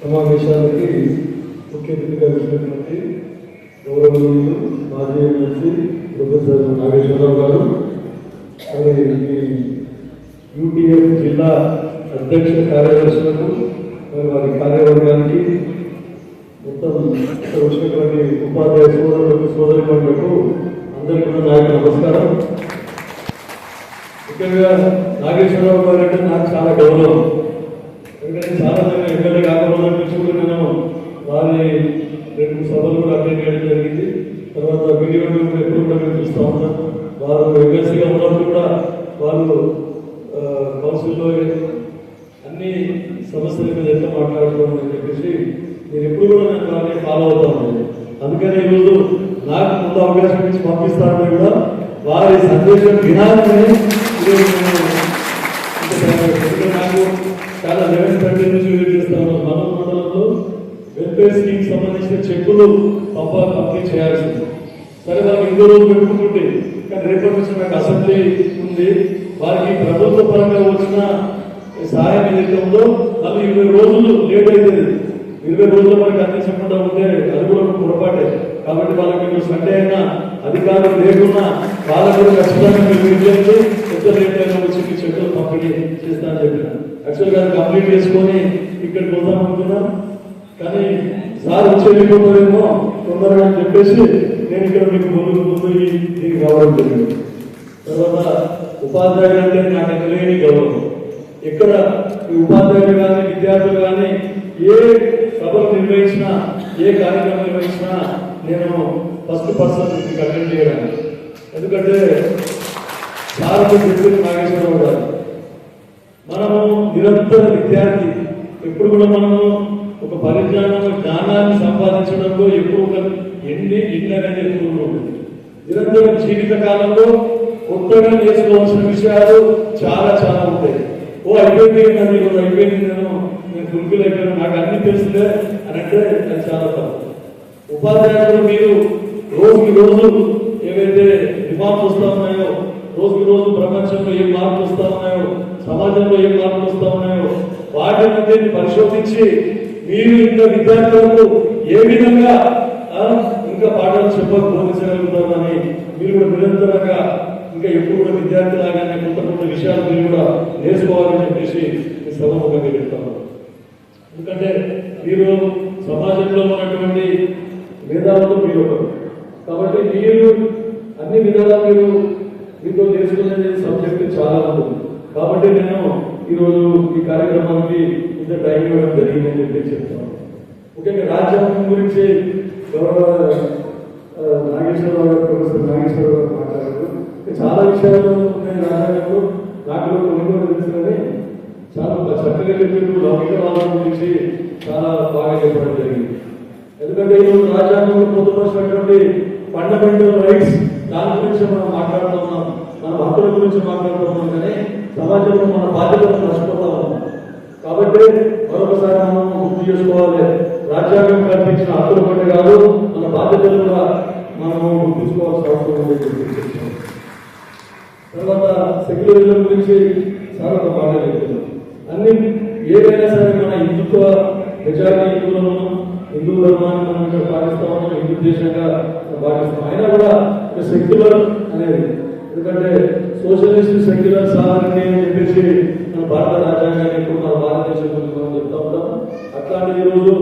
సమావేశానికి ముఖ్య అతిథిగా వచ్చినటువంటి గౌరవనీయులు మాజీ ఎమ్మెల్సీ ప్రొఫెసర్ నాగేశ్వరరావు గారు, అలాగే యూటీఎఫ్ జిల్లా అధ్యక్ష కార్యదర్శులకు వారి కార్యవర్గానికి, మొత్తం వచ్చినటువంటి ఉపాధ్యాయ సోదరులకు సోదరిమణులకు అందరికీ కూడా నా యొక్క నమస్కారం. ముఖ్యంగా నాగేశ్వరరావు గారు అంటే నాకు చాలా గౌరవం. ఎందుకంటే చాలా ఎమ్మెల్యే కాకపోవడం నుంచి కూడా నేను వారి 2 సభలు కూడా అటెండ్ చేయడం జరిగింది. తర్వాత వీడియో ఎప్పుడు కూడా మేము చూస్తూ ఉంటాం. వారు ఎమ్మెల్సీగా ఉన్నప్పుడు కూడా వాళ్ళు కౌన్సిల్లో అన్ని సమస్యల మీద ఎంత మాట్లాడుకోవడం అని చెప్పేసి నేను ఎప్పుడు కూడా నేను వారిని ఫాలో అవుతాను. అందుకని ఈరోజు నాకు ముందు అవకాశం ఇచ్చి పంపిస్తానని కూడా వారి సందేశం వినాలని నాకు చాలా 11:30 నుంచి విజిట్ చేస్తాను. మన మండలంలో వెల్ఫేర్ స్కీమ్ సంబంధించిన చెక్కులు పంపిణీ చేయాల్సింది. సరే, వాళ్ళకి 2 రోజులు పెట్టుకుంటుంటే, కానీ రేపటి నుంచి నాకు అసెంబ్లీ ఉంది. వారికి ప్రభుత్వ పరంగా వచ్చిన సహాయం ఏదైతే ఉందో మళ్ళీ 20 రోజులు లేట్ అవుతుంది. 20 రోజులు మనకి అందించకుండా ఉంటే అది కూడా పొరపాటే. కాబట్టి వాళ్ళకి మీరు సండే అయినా అధికారులు లేకున్నా వాళ్ళకు ఖచ్చితంగా మీరు విజయంతో ఎంత లేట్ అయినా వచ్చి మీ చెక్కులు పంపిణీ చేస్తానని చెప్పిన. యాక్చువల్గా అది కంప్లీట్ చేసుకొని ఇక్కడికి వద్దాం అనుకున్నాం, కానీ సార్ వచ్చి వెళ్ళిపోతారేమో తొందరగా అని చెప్పేసి నేను ఇక్కడ మీకు ముందు దీనికి రావడం జరిగింది. తర్వాత ఉపాధ్యాయులు అంటే నాకు ఎక్కలేని గౌరవం. ఎక్కడ ఈ ఉపాధ్యాయులు కానీ విద్యార్థులు కానీ ఏ సభలు నిర్వహించినా, ఏ కార్యక్రమం నిర్వహించినా నేను ఫస్ట్ పర్సన్ మీకు అటెండ్ చేయడానికి. ఎందుకంటే సార్ చెప్పింది నాగేశ్వరరావు గారు, మనము నిరంతర విద్యార్థి. ఎప్పుడు కూడా మనము ఒక పరిజ్ఞానం జ్ఞానాన్ని సంపాదించడంలో ఎప్పుడు ఒక ఎన్ని అనేది ఎప్పుడు ఉంటుంది. నిరంతరం జీవిత కాలంలో కొత్తగా నేర్చుకోవాల్సిన విషయాలు చాలా చాలా ఉంటాయి. అయిపోయింది అయిపోయింది, నేను గురుకులు అయిపోయాను, నాకు అన్ని తెలుసులే అని అంటే అది చాలా తప్పు. ఉపాధ్యాయులు మీరు రోజుకి రోజు ఏవైతే రిమార్క్స్ వస్తూ ఉన్నాయో, రోజుకి రోజు ప్రపంచంలో ఏం మార్పులు వస్తూ ఉన్నాయో, సమాజంలో ఏం మార్పులు వస్తూ ఉన్నాయో వాటి మధ్య పరిశోధించి మీరు ఇంకా విద్యార్థులకు ఏ విధంగా ఇంకా పాఠాలు బోధించగలుగుతామని మీరు కూడా నిరంతరంగా ఇంకా ఎప్పుడు కూడా విద్యార్థులాగానే కొత్త విషయాలు మీరు కూడా నేర్చుకోవాలని చెప్పేసి మీ సభముఖంగా చెప్తాను. ఎందుకంటే మీరు సమాజంలో ఉన్నటువంటి మేధావులు మీరు ఒకరు. కాబట్టి మీరు అన్ని విధాలా మీతో నేర్చుకునే సబ్జెక్టు చాలా ఉంటుంది. కాబట్టి నేను ఈరోజు ఈ కార్యక్రమానికి ఇంత టైం ఇవ్వడం జరిగిందని చెప్పి చెప్తాను. ముఖ్యంగా రాజ్యాంగం గురించి గౌరవ నాగేశ్వరరావు గారు, ప్రొఫెసర్ నాగేశ్వరరావు గారు మాట్లాడారు. చాలా విషయాలు ఉన్నాయి రాజ్యాంగంలో, నాకు కొన్ని తెలుసుకొని చాలా చక్కగా చెప్పారు. లౌకికవాదం గురించి చాలా బాగా చెప్పడం జరిగింది. ఎందుకంటే ఈరోజు రాజ్యాంగంలో పొందుపరిచినటువంటి ఫండమెంటల్ రైట్స్, దాని గురించి మనం మాట్లాడుతున్నాం, మన హక్కుల గురించి మాట్లాడుతున్నాం, కానీ సమాజంలో మన బాధ్యతలను మర్చిపోతా ఉన్నాం. కాబట్టి మరొకసారి మనం గుర్తు చేసుకోవాలి, రాజ్యాంగం కల్పించిన హక్కులు ఒకటి కాదు, మన బాధ్యతలు కూడా మనము గుర్తించుకోవాల్సిన అవసరం ఉంది. తర్వాత సెక్యులరిజం గురించి చాలా ఒక మాట చెప్తున్నాం. అన్ని ఏదైనా సరే మన హిందుత్వ మెజారిటీ హిందూ ధర్మాన్ని మనం ఇక్కడ పాటిస్తా ఉన్నాం, హిందూ దేశంగా పాటిస్తాం. అయినా కూడా సెక్యులర్ అనేది, ఎందుకంటే సోషలిస్ట్ సెక్యులర్ సాధారణ అని చెప్పేసి మన భారత రాజ్యాంగాన్ని ఇప్పుడు మన భారతదేశం గురించి మనం చెప్తా ఉంటాం. అట్లాంటి ఈరోజు